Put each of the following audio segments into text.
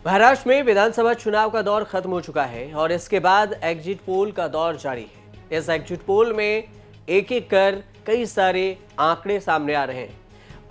महाराष्ट्र में विधानसभा चुनाव का दौर खत्म हो चुका है और इसके बाद एग्जिट पोल का दौर जारी है। इस एग्जिट पोल में एक एक कर कई सारे आंकड़े सामने आ रहे हैं।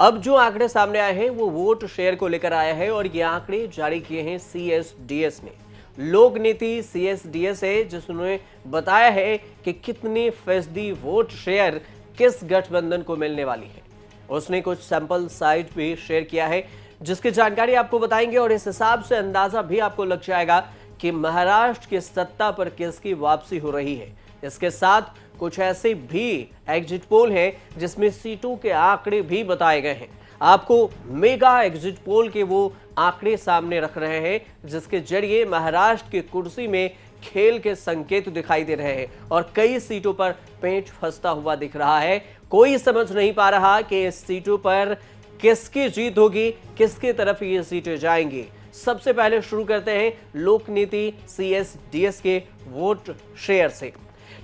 अब जो आंकड़े सामने आए हैं वो वोट शेयर को लेकर आया है और ये आंकड़े जारी किए हैं सीएसडीएस ने। लोक नीति सीएसडीएस है जिसने बताया है कि कितनी फीसदी वोट शेयर किस गठबंधन को मिलने वाली है। उसने कुछ सैंपल साइज भी शेयर किया है जिसकी जानकारी आपको बताएंगे और इस हिसाब से अंदाजा भी आपको लग जाएगा कि महाराष्ट्र की सत्ता पर किसकी वापसी हो रही है। इसके साथ कुछ ऐसे भी एग्जिट पोल हैं जिसमें सीटों के आंकड़े भी बताए गए हैं। आपको मेगा एग्जिट पोल के वो आंकड़े सामने रख रहे हैं जिसके जरिए महाराष्ट्र की कुर्सी में खेल के संकेत दिखाई दे रहे हैं और कई सीटों पर पेंच फंसता हुआ दिख रहा है। कोई समझ नहीं पा रहा कि इस सीटों पर किसकी जीत होगी, किसकी तरफ ये सीटें जाएंगी। सबसे पहले शुरू करते हैं लोक नीति सीएसडीएस के वोट शेयर से।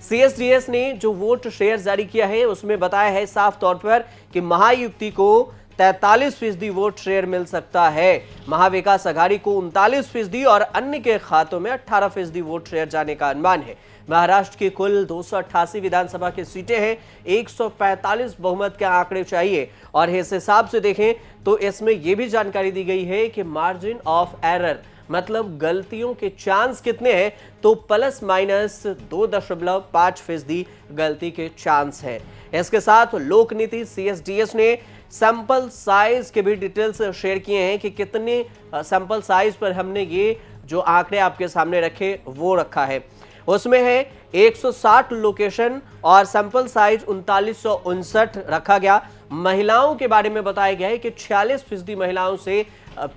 सीएसडीएस ने जो वोट शेयर जारी किया है उसमें बताया है साफ तौर पर कि महायुति को 43% वोट शेयर मिल सकता है, महाविकास आघाड़ी को 39% और अन्य के खातों में 18% वोट शेयर जाने का अनुमान है। महाराष्ट्र की कुल 288 विधानसभा की सीटें हैं, 145 बहुमत के आंकड़े चाहिए और इस हिसाब से देखें तो इसमें यह भी जानकारी दी गई है कि मार्जिन ऑफ एरर मतलब गलतियों के चांस कितने हैं, तो ±2.5% गलती के चांस है। इसके साथ लोक नीति सीएसडीएस ने सैंपल साइज के भी डिटेल्स शेयर किए हैं कि कितने सैंपल साइज पर हमने ये जो आंकड़े आपके सामने रखे वो रखा है। उसमें है 160 लोकेशन और सैंपल साइज 3959 रखा गया। महिलाओं के बारे में बताया गया है कि 46% महिलाओं से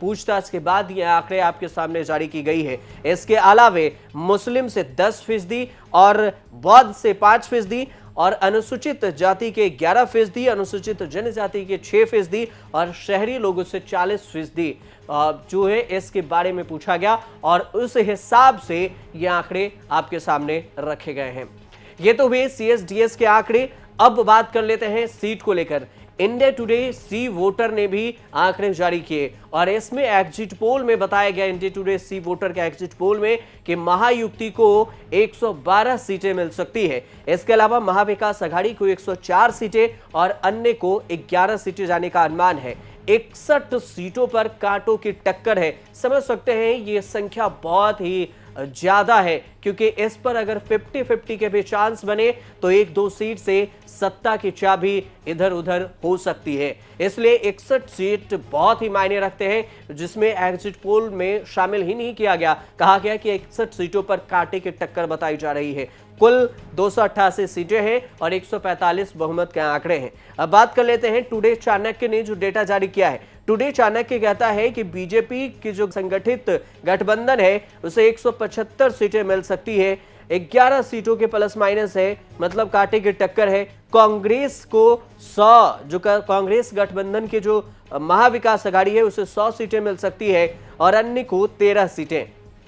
पूछताछ के बाद ये आंकड़े आपके सामने जारी की गई है। इसके अलावे मुस्लिम से 10% और बौद्ध से 5% और अनुसूचित जाति के 11%, अनुसूचित जनजाति के 6% और शहरी लोगों से 40% जो है इसके बारे में पूछा गया और उस हिसाब से ये आंकड़े आपके सामने रखे गए हैं। ये तो हुए सीएसडीएस के आंकड़े। अब बात कर लेते हैं सीट को लेकर। इंडिया टुडे सी वोटर ने भी आंकड़े जारी किए और इसमें एग्जिट पोल में बताया गया, इंडिया टुडे सी वोटर के एग्जिट पोल में, कि महायुति को 112 सीटें मिल सकती है। इसके अलावा महाविकास आघाड़ी को 104 सीटें और अन्य को 11 सीटें जाने का अनुमान है। 61 सीटों पर कांटों की टक्कर है। समझ सकते हैं ये संख्या बहुत ही ज्यादा है क्योंकि इस पर अगर 50-50 के भी चांस बने तो 1-2 सीट से सत्ता की चाबी इधर उधर हो सकती है। इसलिए 61 सीट बहुत ही मायने रखते हैं जिसमें एग्जिट पोल में शामिल ही नहीं किया गया। कहा गया कि 61 सीटों पर कांटे की टक्कर बताई जा रही है। कुल 288 सीटें हैं और 145 बहुमत के आंकड़े हैं। अब बात कर लेते हैं टुडे चाणक्य ने जो डेटा जारी किया है। टुडे चाणक्य कहता है कि बीजेपी की जो संगठित गठबंधन है उसे 175 सीटें मिल सकती है। 11 सीटों के प्लस माइनस है, मतलब कांटे की टक्कर है। कांग्रेस को 100, जो कांग्रेस गठबंधन के जो महाविकास आघाड़ी है उसे 100 सीटें मिल सकती है और अन्य को 13 सीटें।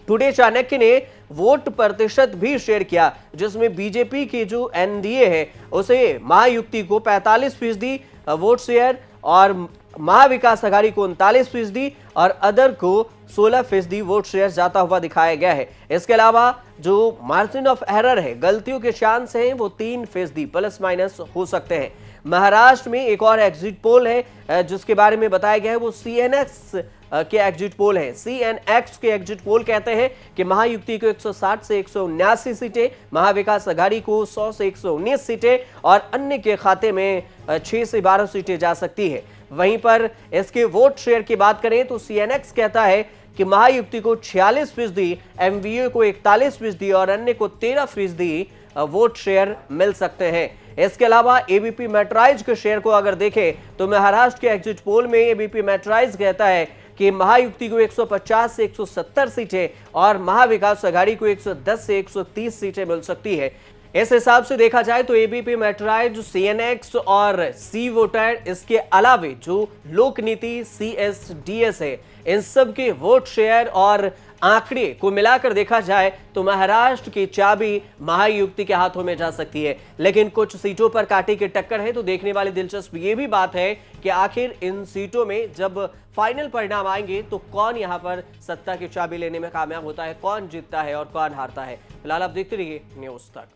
टुडे चाणक्य ने वोट प्रतिशत भी शेयर किया जिसमें बीजेपी की जो एनडीए है उसे महायुति को 45% वोट शेयर और महाविकास आघाड़ी को 39% और अदर को 16% वोट शेयर जाता हुआ दिखाया गया है। इसके अलावा जो मार्जिन ऑफ एरर है, गलतियों के चांस हैं, वो 3% प्लस माइनस हो सकते हैं। महाराष्ट्र में एक और एग्जिट पोल है जिसके बारे में बताया गया है, वो सीएनएक्स के एग्जिट पोल है। सीएनएक्स के एग्जिट पोल कहते हैं कि महायुति को 160 से 179 सीटें, महाविकास आघाड़ी को 100 से 119 सीटें और अन्य के खाते में 6 से 12 सीटें जा सकती है। वहीं पर इसके वोट शेयर की बात करें तो सीएनएक्स कहता है कि महायुति को 46%, एमवीए को 41% और अन्य को 13% वोट शेयर मिल सकते हैं। इसके अलावा एबीपी मैट्राइज के शेयर को अगर देखें तो महाराष्ट्र के एग्जिट पोल में एबीपी मैट्राइज कहता है कि महायुति को 150 से 170 सीटें और महाविकास आघाड़ी को 110 से 130 सीटें मिल सकती है। इस हिसाब से देखा जाए तो एबीपी मैट्राइज, सीएनएक्स और सी वोटर, इसके अलावे जो लोक नीति सीएसडीएस है, इन सब के वोट शेयर और आंकड़े को मिलाकर देखा जाए तो महाराष्ट्र की चाबी महायुति के हाथों में जा सकती है। लेकिन कुछ सीटों पर कांटे की टक्कर है तो देखने वाली दिलचस्प ये भी बात है कि आखिर इन सीटों में जब फाइनल परिणाम आएंगे तो कौन यहां पर सत्ता की चाबी लेने में कामयाब होता है, कौन जीतता है और कौन हारता है। फिलहाल आप देखते रहिए न्यूज़ तक।